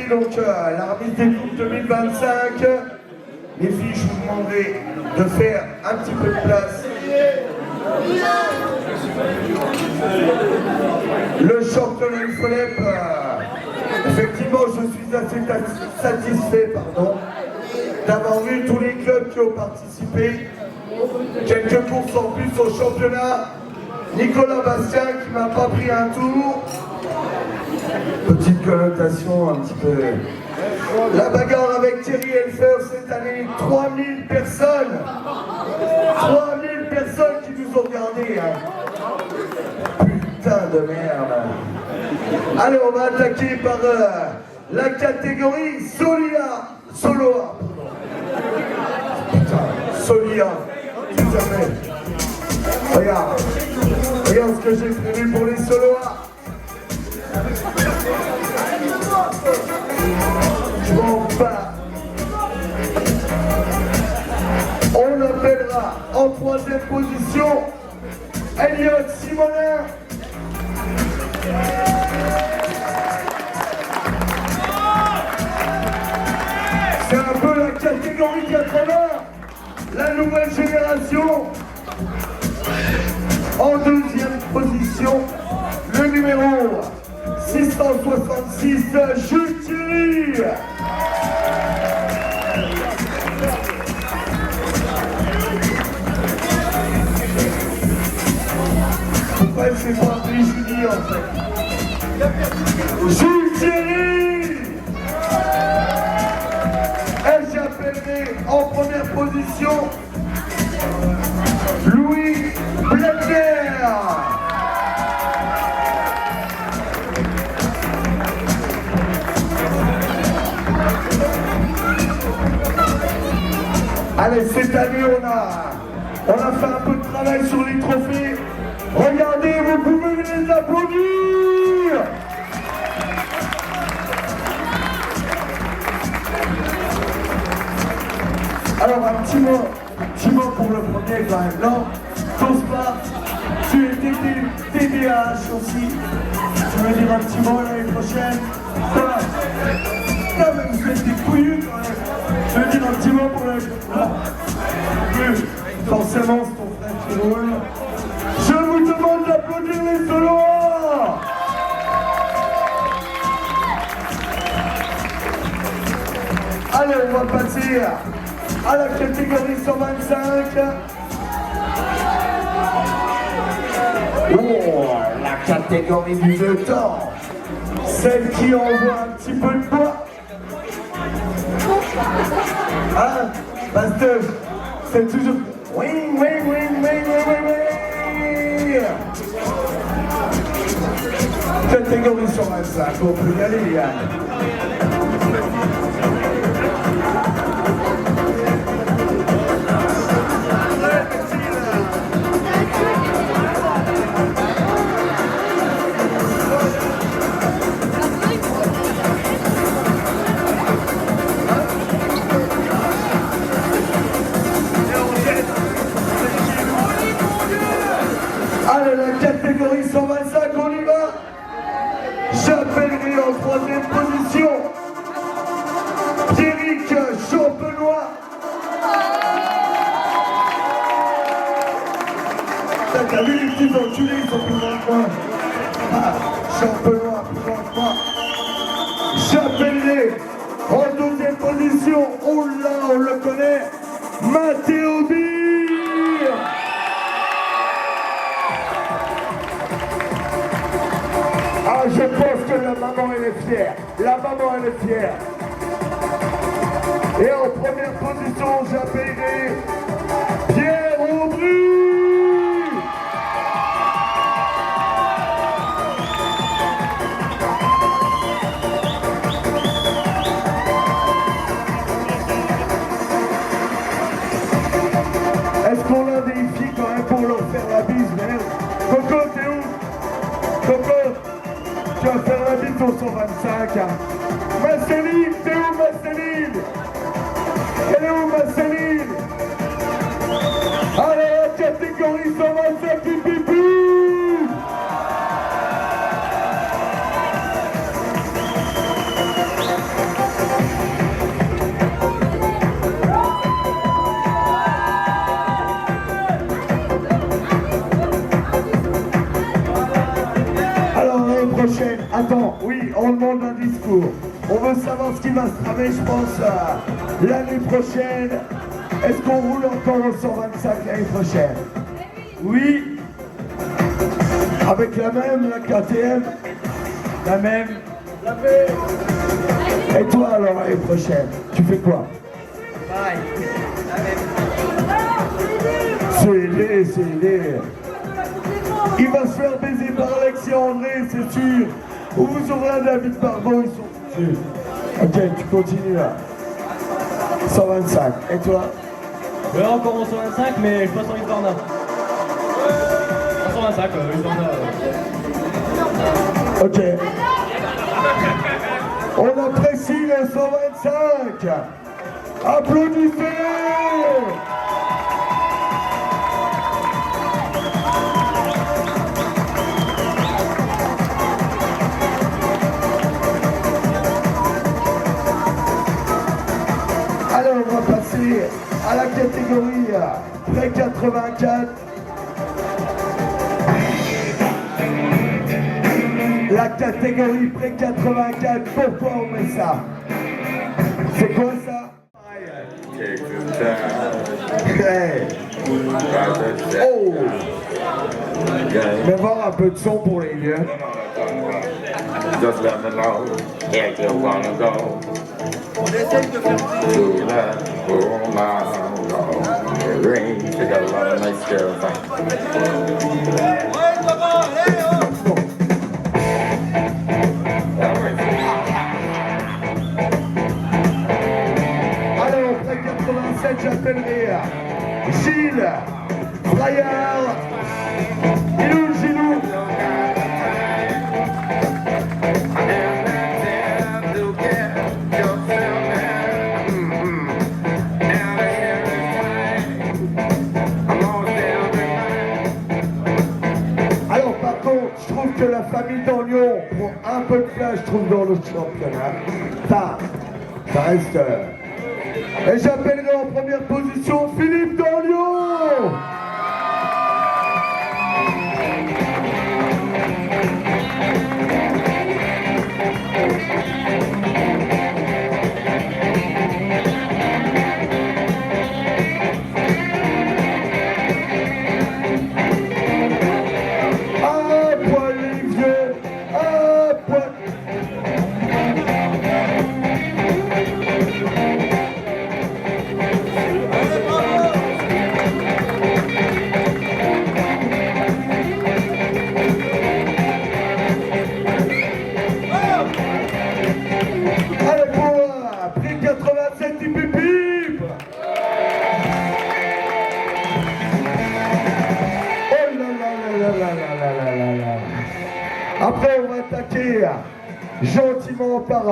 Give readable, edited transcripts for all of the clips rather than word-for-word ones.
Donc la remise des coupes 2025, les filles, je vous demanderai de faire un petit peu de place. Le championnat du FOLEP, effectivement, je suis assez satisfait d'avoir vu tous les clubs qui ont participé. Quelques courses en plus au championnat. Nicolas Bastien qui m'a pas pris un tour. Petite connotation un petit peu. La bagarre avec Thierry Elfer cette année, 3000 personnes. 3000 personnes qui nous ont regardés. Hein. Putain de merde. Allez, on va attaquer par la catégorie Soloa. Putain, Solia. Regarde ce que j'ai prévu pour les Soloas. Je m'en bats. On appellera en troisième position Elliot Simonin. C'est un peu la catégorie 80, la nouvelle génération. En deuxième position, le numéro 666, Jules Thierry. Pourquoi elle s'est pas appelée Julie en fait? Jules Thierry. Et j'appellerai en première position Louis Bledner. Allez, cette année, on a fait un peu de travail sur les trophées. Regardez, vous pouvez les applaudir. Alors, un petit mot pour le premier quand même. Non, t'oses pas. Tu es TDAH aussi. Tu veux dire un petit mot l'année prochaine? Voilà. Non, mais vous êtes des couillus quand même. Je veux dire un petit mot pour l'année prochaine. Forcément, c'est ton frère qui roule. Je vous demande d'applaudir les Soloas. Allez, on va passer à la catégorie 125. Oh, la catégorie du 2 temps. Celle qui envoie un petit peu de poids. Hein? Parce que c'est toujours... Oui. Catégorie 125, on peut y aller, Yann. Allez, la catégorie 125, on y va. J'appellerai en troisième position Pierrick Champenois. T'as vu les petits enculés, ils sont plus grands que moi. Champenois, plus grand que moi. J'appellerai en deuxième position, oh là, on le connaît, Mathéo Dir. Ah, je pense que la maman, elle est fière. La maman, elle est fière. Et en première position, j'appellerai Pierre Aubry. Ma Céline, c'est où ma Céline? Elle est où ma Céline? Allez, la catégorie 125 pipi. Alors l'année prochaine, attends, oui, on demande un discours. On veut savoir ce qui va se tramer, je pense, l'année prochaine. Est-ce qu'on roule encore au 125 l'année prochaine? Oui. Avec la même, la KTM? La même. La même. Et toi alors l'année prochaine, tu fais quoi? Pareil. La même. C'est aidé. Il va se faire baiser par Alexis André, c'est sûr. Ou vous aurez un David Barbon, ils sont foutus. Ok, tu continues là. 125. Et toi? Encore en 125, mais je passe en Husqvarna. En 125, Husqvarna. Ok. On apprécie le 125. Applaudissez! Alors on va passer à la catégorie près 84. La catégorie près 84, pourquoi on met ça? C'est quoi ça? Hey. Oh. Mais voir un peu de son pour les vieux. Just let me know if you wanna go. On essaye de faire To that green, she got a lot of nice girls. Alors, après 87, j'appellerai Gilles, Braillard, Gilou. Alors par contre, je trouve que la famille d'Orléans prend un peu de place, je trouve, dans le championnat. Ça reste... Et j'appellerai en première position Philippe d'Orléans. Après, on va attaquer gentiment par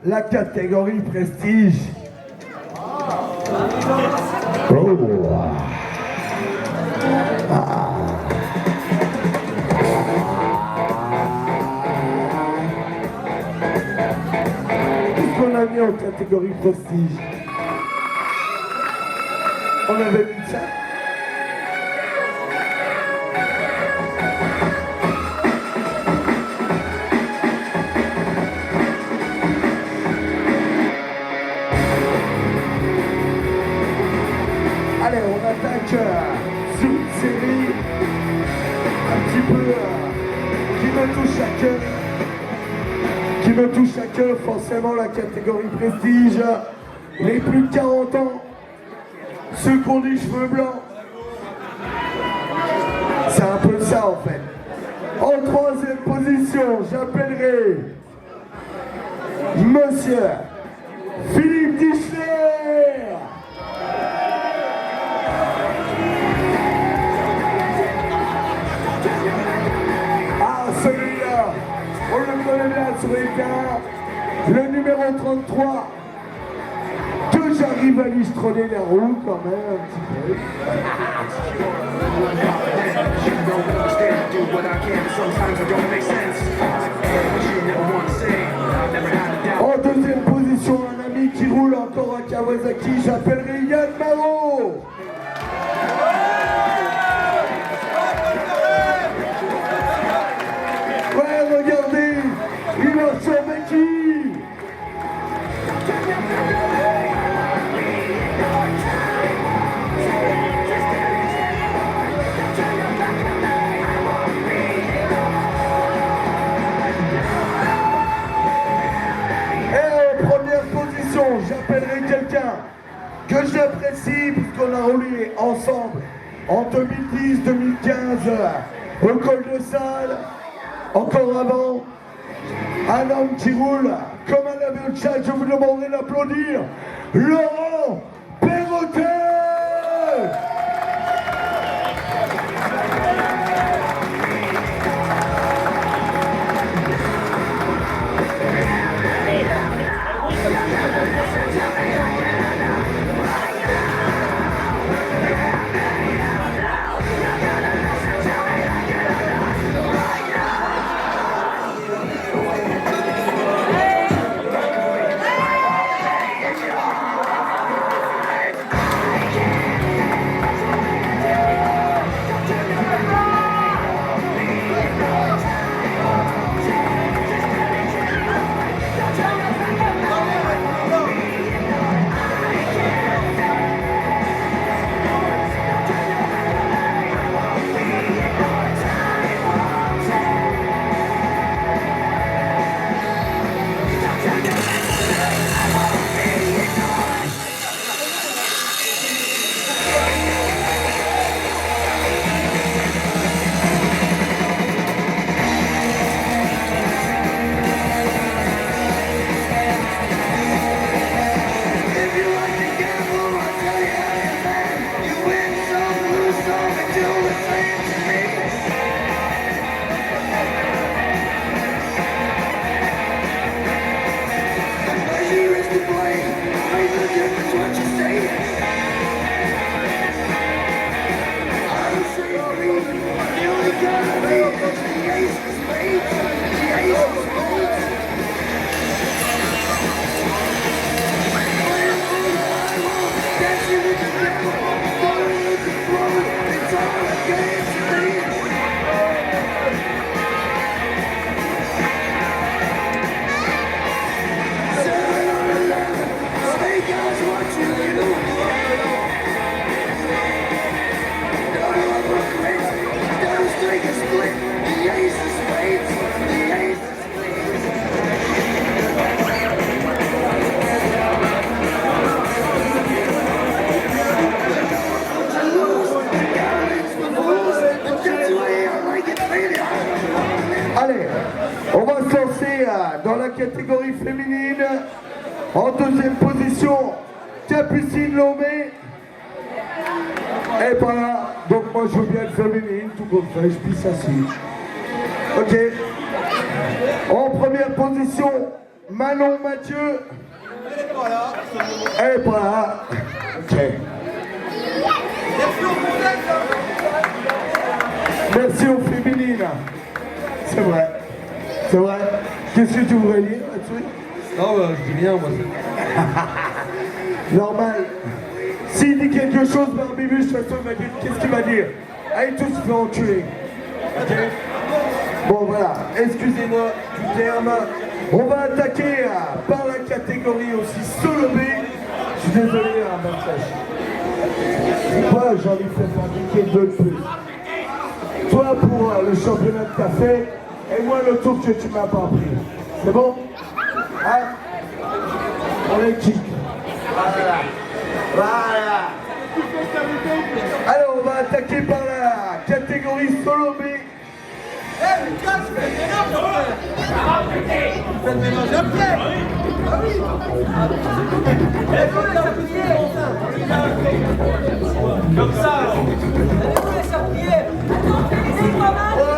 la catégorie prestige. Oh. Qu'est-ce qu'on a mis en catégorie prestige? On avait mis ça. Allez, on attaque sur une série un petit peu qui me touche à cœur, forcément la catégorie prestige, les plus de 40 ans, ceux qui ont des cheveux blancs. C'est un peu ça en fait. En troisième position, j'appellerai Monsieur Philippe Dichler. Celui-là, on le connaît bien sur les cas. Le numéro 33, que j'arrive à lui stronner la roue quand même un petit peu. En deuxième position, un ami qui roule encore à Kawasaki, j'appellerai Yann Marot. Ouais, regardez, il marche sur Becky. J'appellerai quelqu'un que j'apprécie puisqu'on a roulé ensemble en 2010-2015 au col de Salle, encore avant, un homme qui roule comme un avion de chasse. Je vous demanderai d'applaudir Laurent Perrotet. Allez, on va se lancer dans la catégorie féminine. En deuxième position, Capucine Lomé. Et voilà, donc moi je veux bien être féminine, tout comme ça, je pisse assis. Ok. En première position, Manon Mathieu. Et voilà. Ok. Merci aux féminines. C'est vrai. C'est vrai. Qu'est-ce que tu voudrais dire là-dessus? Non, bah, je dis rien, moi. Normal. S'il dit quelque chose, Barbibus, de toute façon, il va dire qu'est-ce qu'il va dire. Allez, tous se faire enculer. Ok. Bon, voilà. Excusez-moi du terme. On va attaquer par la catégorie aussi solo B. Je suis désolé, Marseille. Moi, j'en ai fait fabriquer deux de plus. Toi pour le championnat de café, et moi le tour que tu m'as pas pris. C'est bon? Hein? On est kick. Voilà. Voilà. Alors on va attaquer par la catégorie solo B. Comme ça alors. Oh.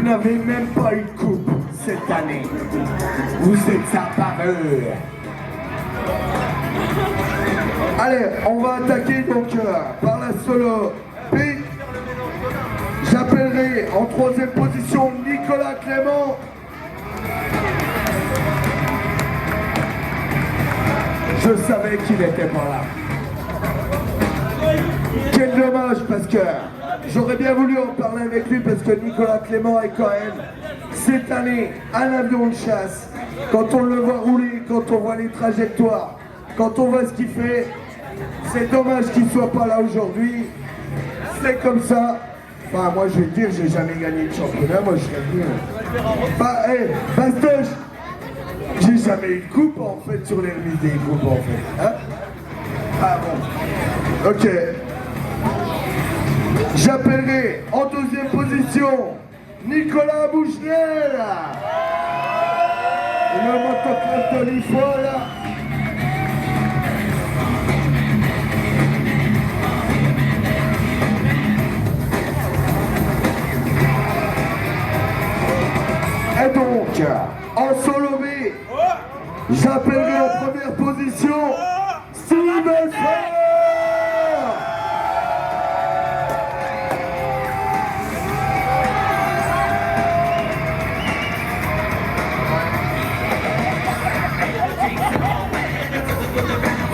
n'avez même pas eu de coupe cette année. Vous êtes apparus. Allez, on va attaquer donc par la solo B. J'appellerai en troisième position Nicolas Clément. Je savais qu'il était pas là. Quel dommage, parce que j'aurais bien voulu en parler avec lui, parce que Nicolas Clément est quand même cette année un avion de chasse. Quand on le voit rouler, quand on voit les trajectoires, quand on voit ce qu'il fait, c'est dommage qu'il ne soit pas là aujourd'hui. C'est comme ça. Enfin, moi je vais te dire, j'ai jamais gagné de championnat, moi je serais venu. Bah, hé, Bastoche, j'ai jamais eu de coupe en fait sur les remises des coupes en fait. Hein? Ah bon. Ok. J'appellerai en deuxième position Nicolas Bouchnel. Le motoclub de l'IFOL. Et donc, en solo B, j'appellerai en première position Steven Ford.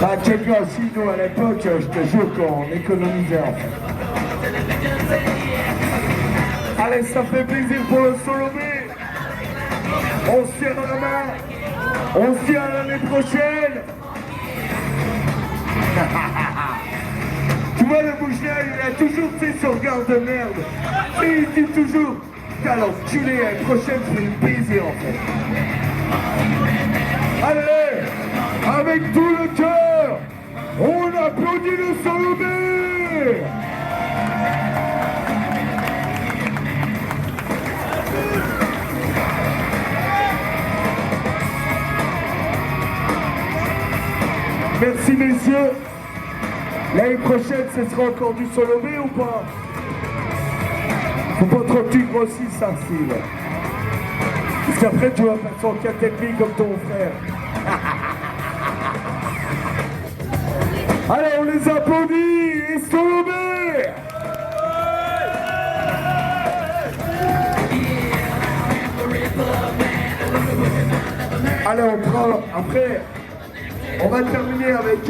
Ah, quel gars, si nous à l'époque, je te jure qu'on économisait en fait. Allez, ça fait plaisir pour le solo B. On se tient dans la main. On se tient à l'année prochaine. Tu vois le Bouchnel, il a toujours son regard de merde. Et il dit toujours, t'as l'enculé, l'année prochaine, je vais le baiser en fait. Allez, avec tout le cœur, on applaudit le solo B. Merci messieurs. L'année prochaine, ce sera encore du solo B ou pas? Faut pas trop que tu grossisses, ça, Steve. Parce qu'après, tu vas faire son 4,5 comme ton frère. Allez, on les applaudit. Et solo B. Allez, on prend après. On va terminer avec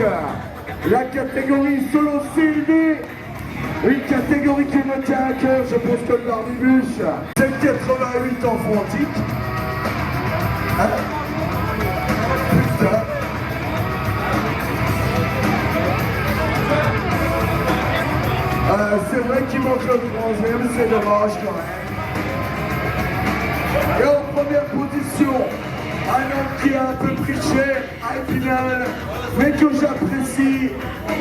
la catégorie solo CLD, une catégorie qui me tient à cœur, je pense que le Barbibuche, c'est 88 en frontique. Hein? Putain. C'est vrai qu'il manque le troisième, c'est dommage quand même. Et en première position, un homme qui a un peu pris cher à Épinal, mais que j'apprécie,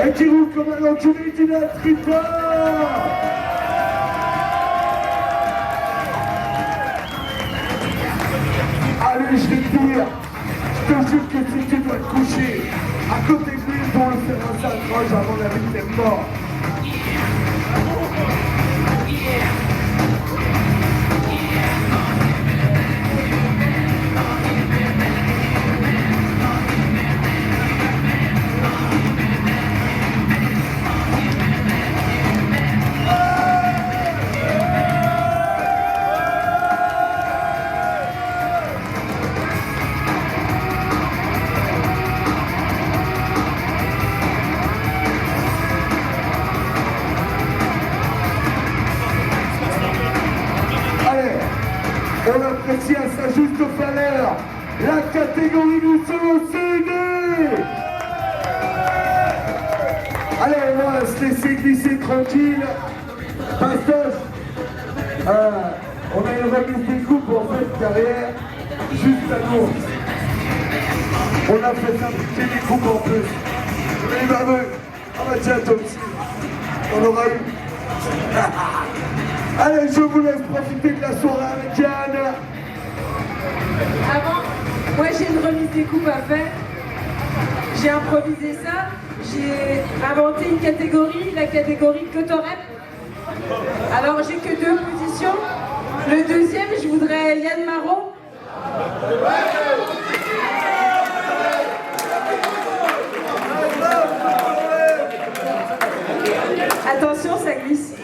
et qui roule comme un enculé qui n'a pas. Allez, je vais te dire, je te jure que si tu dois te coucher à côté de lui pour le faire un sale croche, à mon avis, t'es mort. On apprécie à sa juste valeur la catégorie du solo CD. Allez, on va se laisser glisser tranquille. Pastoche, on a une remise des coupes en fait derrière, juste à nous. On a fait fabriquer des coupes en plus. Mais baveux, on va tiens toi aussi. On aura eu. Allez, je vous laisse profiter de la soirée avec Yann. Avant, moi j'ai une remise des coupes à faire. J'ai improvisé ça. J'ai inventé une catégorie, la catégorie Cotorep. Alors j'ai que 2 positions. Le deuxième, je voudrais Yann Marot. Attention, ça glisse.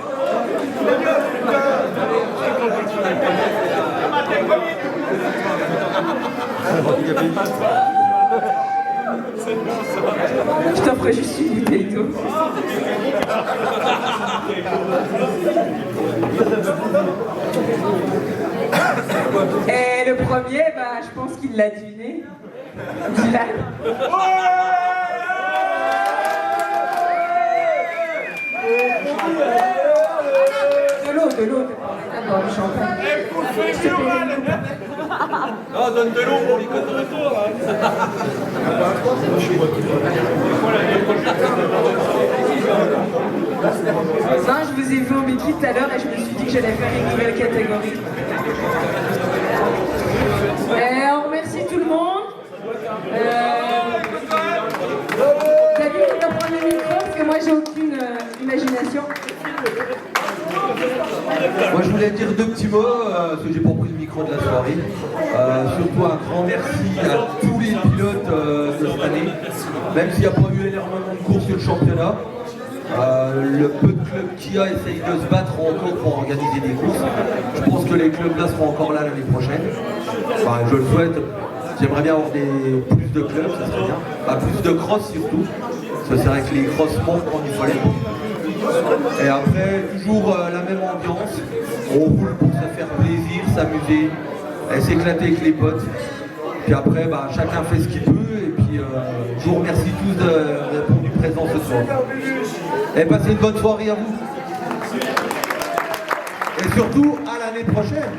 Je t'offre juste une bouteille d'eau. Et le premier, bah, je pense qu'il l'a deviné. Dylan. De l'eau. D'abord, le champagne. Non, donne de l'eau pour les codes de retour. Non, je vous ai vu au Mickey tout à l'heure et je me suis dit que j'allais faire une nouvelle catégorie. Et on remercie tout le monde. T'as vu, il va prendre le micro parce que moi j'ai aucune imagination. Moi je voulais dire deux petits mots, parce que j'ai pas pris le micro de la soirée. Surtout un grand merci à tous les pilotes de cette année, même s'il n'y a pas eu énormément de courses sur le championnat. Le peu de clubs qu'il y a essayent de se battre encore pour organiser des courses. Je pense que les clubs là seront encore là l'année prochaine. Enfin, je le souhaite. J'aimerais bien avoir plus de clubs, ça serait bien. Plus de cross surtout. Parce que c'est vrai que les cross manquent quand il faut les prendre. Et après, toujours la même ambiance. On roule pour se faire plaisir, s'amuser, et s'éclater avec les potes. Puis après, chacun fait ce qu'il peut. Et puis, je vous remercie tous de répondre du présent ce soir. Et passez une bonne soirée à vous. Et surtout, à l'année prochaine.